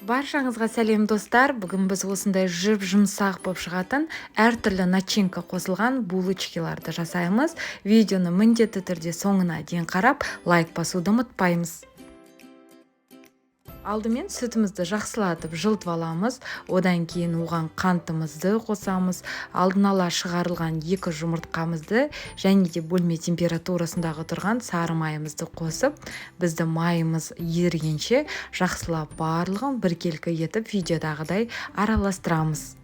Баршаңызға сәлем достар. Бүгін біз осындай жұмсақ болып шығатын әртүрлі начинка қосылған булочкаларды жасаймыз. Видеоны міндетті түрде соңына дейін қарап, лайк басуды ұмытпаймыз. Алдымен сүтімізді жақсылатып жылытып аламыз. Одан кейін оған қантымызды қосамыз. Алдын ала шығарылған 2 жұмыртқамызды және де бөлме температурасындағы тұрған сары майымызды қосып, бізді майымыз ерігенше жақсылап барлығын біркелкі етіп видеодағыдай араластырамыз.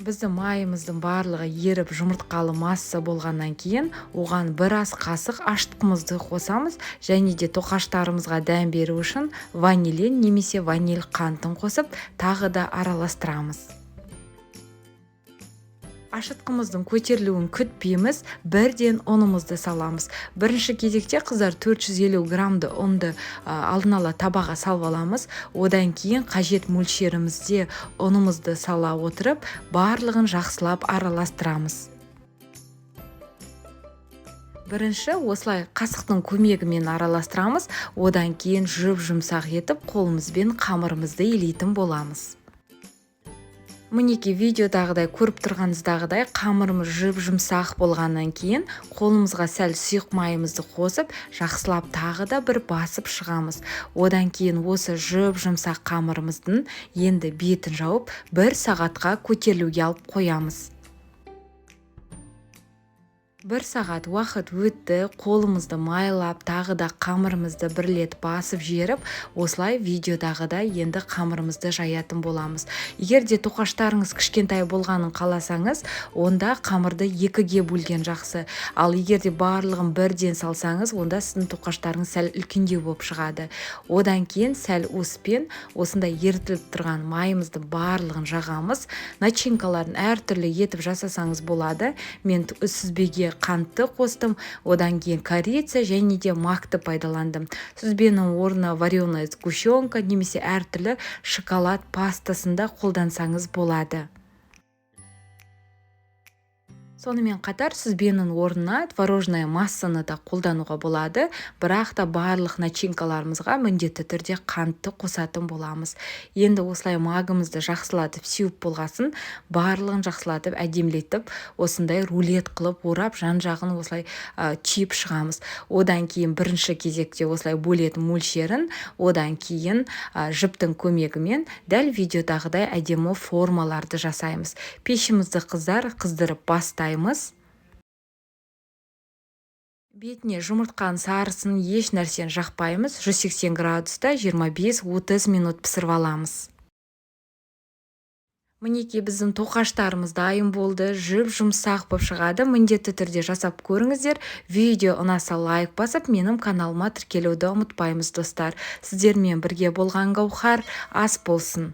Бізді майымыздың барлығы еріп жұмыртқалы масса болғаннан кейін оған бір ас қасық аштығымызды қосамыз және де тоқаштарымызға дәм беру үшін ванилин немесе ваниль қантын қосып тағы да араластырамыз. Ашытқымыздың көтерілуін күтпейміз, бірден ұнымызды саламыз. Бірінші кезекте қыздар 450 граммды ұнды алдын ала табаға салып аламыз. Одан кейін қажет мөлшерімізде ұнымызды сала отырып, барлығын жақсылап араластырамыз. Бірінші осылай қасықтың көмегімен араластырамыз, одан кейін жұмсақ етіп қолымызбен қамырымызды илейтін боламыз. Мінеки видеодағыдай көріп тұрғаныңыздағыдай қамырымыз жұмсақ болғаннан кейін қолымызға сәл сұйық майымызды қосып, жақсылап тағы да бір басып шығамыз. Одан кейін осы жұмсақ қамырымыздың енді бетін жауып 1 сағатқа көтерілуге алып қоямыз. 1 сағат уақыт өтті, қолымызды майлап, тағы да қамырымызды бірлет басып жеріп, осылай видеодағыдай енді қамырымызды жаятын боламыз. Егер де тоқаштарыңыз кішкентай болғанын қаласаңыз, онда қамырды 2-ге бөлген жақсы. Ал егер де барлығын бірден салсаңыз, онда сіздің тоқаштарыңыз сәл үлкендеу болып шығады. Одан кейін сәл уыспен осындай ерітіліп тұрған майымызды барлығын жағамыз. Начинкаларын әртүрлі етіп жасасаңыз болады. Мен сүзбеге қантты қостым, одан кейін корица және де макты пайдаландым. Сүзбенің орнына вареная сгущенка немесе әртүрлі шоколад пастасында қолдансаңыз болады. Сонымен қатар сүзбенің орнына творожная массаны да қолдануға болады, бірақ та барлық начинкаларымызға міндетті түрде қантты қосатын боламыз. Енді осылай магымызды жақсылатып сеуіп болғасын, барлығын жақсылатып әдемілетіп, осындай рулет қылып орап жан-жағын осылай түйіп шығамыз. Одан кейін бірінші кезекте осылай бөлетін мөлшерін, одан кейін жіптің көмегімен дәл видеодағыдай әдемі формаларды жасаймыз. Пешімізді қыздырып бастаймыз. Бетіне жұмыртқаның сарысын еш нәрсен жақпаймыз. 180 градуста 25-30 минут пісіріп аламыз. Мінеки біздің тоқаштарымыз дайын болды, жұмсақ болып шығады. Міндетті түрде жасап көріңіздер. Видео ұнаса лайк басып, менің каналыма тіркелуді ұмытпаймыз достар. Сіздермен бірге болған Гаухар ас болсын.